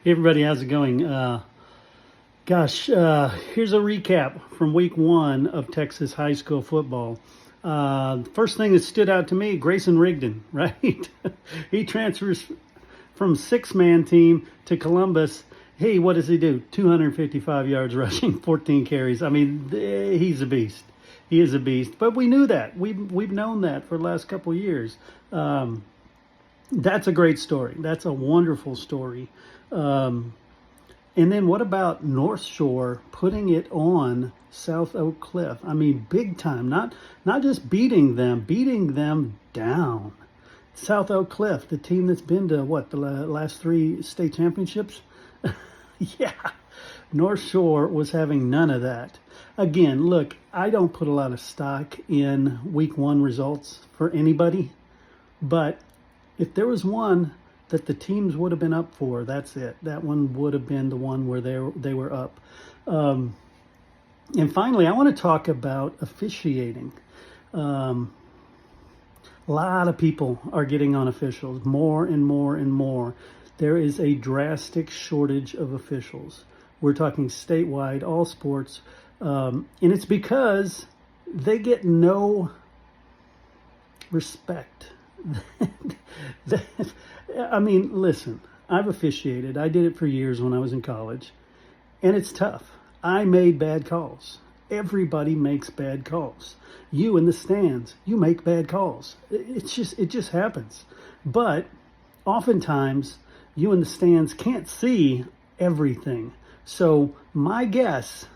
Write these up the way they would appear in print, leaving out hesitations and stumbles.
Hey everybody, how's it going? Here's a recap from week 1 of Texas high school football. First thing that stood out to me, Grayson Rigdon, right? He transfers from 6-man team to Columbus. Hey, what does he do? 255 yards rushing, 14 carries. I mean, he's a beast. He is a beast. But we knew that. We've known that for the last couple of years. That's a great story. That's a wonderful story. And then what about North Shore putting it on South Oak Cliff? I mean, big time. Not just beating them down. South Oak Cliff, the team that's been to the last 3 state championships? Yeah. North Shore was having none of that. Again, look, I don't put a lot of stock in week 1 results for anybody, but if there was one that the teams would have been up for, that's it. That one would have been the one where they were up. And finally, I want to talk about officiating. A lot of people are getting on officials, more and more and more. There is a drastic shortage of officials. We're talking statewide, all sports. And it's because they get no respect. I mean, listen, I've officiated. I did it for years when I was in college, and it's tough. I made bad calls. Everybody makes bad calls. You in the stands, you make bad calls. It just happens. But oftentimes, you in the stands can't see everything. So my guess,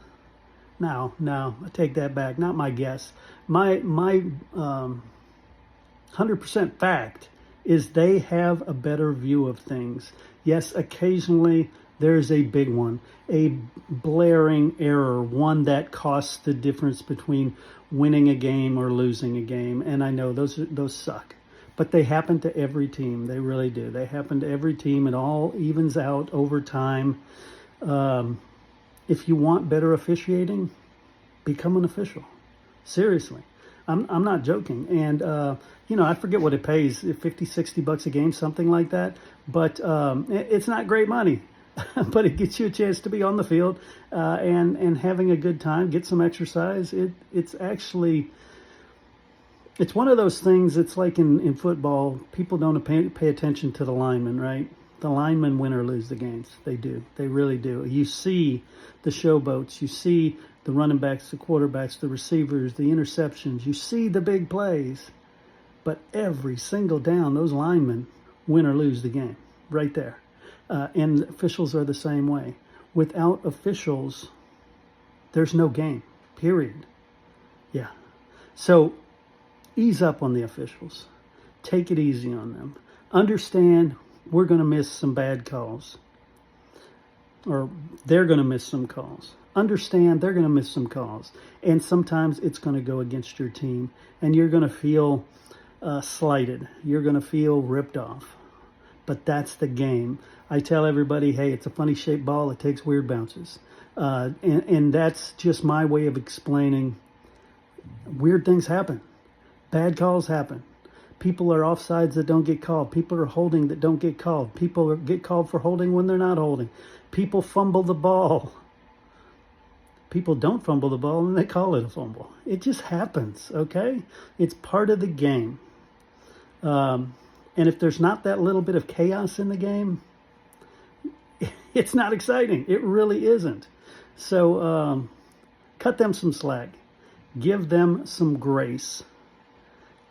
now I take that back. Not my guess. My 100% fact is they have a better view of things. Yes, occasionally there's a big one, a blaring error, one that costs the difference between winning a game or losing a game. And I know those suck, but they happen to every team. They really do. They happen to every team. It all evens out over time. If you want better officiating, become an official. Seriously. I'm not joking. And, I forget what it pays, $50-$60 a game, something like that. But it's not great money, but it gets you a chance to be on the field and having a good time, get some exercise. It's one of those things. It's like in football, people don't pay attention to the linemen, right? The linemen win or lose the games. They do. They really do. You see the showboats. You see the running backs, the quarterbacks, the receivers, the interceptions. You see the big plays. But every single down, those linemen win or lose the game right there. And officials are the same way. Without officials, there's no game, period. Yeah. So ease up on the officials. Take it easy on them. Understand we're going to miss some bad calls. Or they're going to miss some calls. Understand they're going to miss some calls. And sometimes it's going to go against your team. And you're going to feel slighted. You're going to feel ripped off. But that's the game. I tell everybody, hey, it's a funny shaped ball. It takes weird bounces. And that's just my way of explaining weird things happen. Bad calls happen. People are offsides that don't get called. People are holding that don't get called. People get called for holding when they're not holding. People fumble the ball. People don't fumble the ball and they call it a fumble. It just happens, okay? It's part of the game. And if there's not that little bit of chaos in the game, it's not exciting. It really isn't. So cut them some slack. Give them some grace.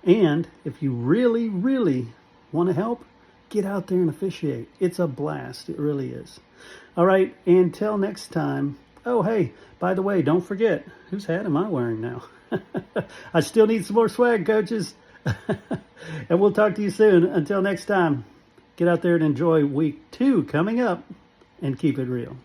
And if you really, really want to help, get out there and officiate. It's a blast. It really is. All right. Until next time. Oh, hey, by the way, don't forget, whose hat am I wearing now? I still need some more swag, coaches. And we'll talk to you soon. Until next time, get out there and enjoy week 2 coming up and keep it real.